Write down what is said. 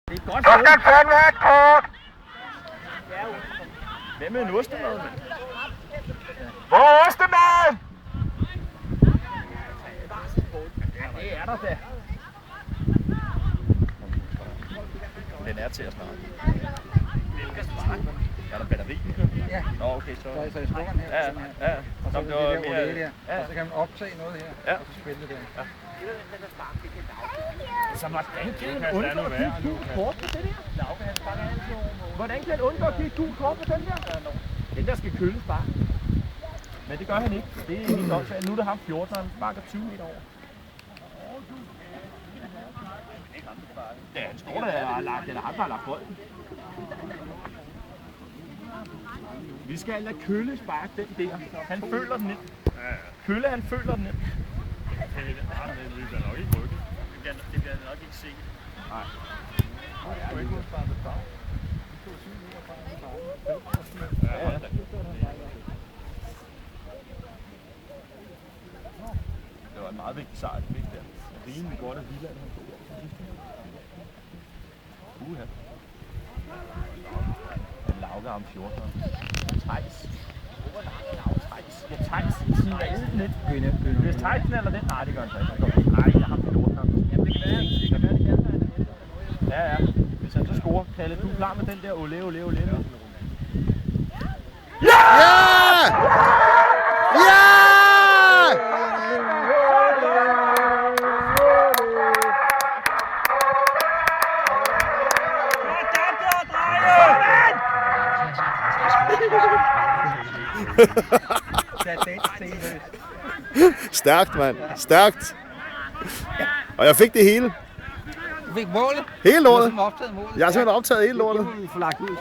Det er godt Du skal kun have et kort. Hvem er en ostemad, mand? Hvor er ostemaden? Ja, det er der da. Den er til at snakke. Er der batteri? Ja. Nå, okay, så... Så jeg slukker den her. Ja, ja. Og så Nå, det det var der mere- olé der. ja. Og så kan man optage noget her. Ja. Og så spille det der. Ja. Så hvordan kan han undgå at kigge gult kort på det der? Hvordan kan han undgå at kigge gult kort på den der? Den der skal køles bare. Men det gør han ikke. Det er helt optaget. Nu er der ham 14, han sparker 20 meter over. Ja, han står der og har lagt, eller ham, der har lagt bolden. Vi skal lade Kølle sparke den der. Han føler den ind. Kølle, han føler den ind. Vi bliver nok ikke rykket. Det bliver nok ikke set. Nej. Ja, det var en meget vigtig sejr, det fik der. Rimelig godt af Wieland, han tog der. Uha. Han lavede ham 14. Theis. Ja, Theis sniger ind lidt. Hvis Theis knaller den, nej, det gør han så ikke. Nej, jeg har ham 14. Jamen, det kan være, det kan være, det kan. Ja, ja. Hvis han så scorer, Kalle, du er klar med den der olé, olé, olé. Ja! Ja! Stærkt, mand. Stærkt. Og jeg fik det hele. Du fik målet. Hele Du har lortet. simpelthen optaget målet. Jeg har simpelthen optaget hele lortet. Det må vi få lagt ud.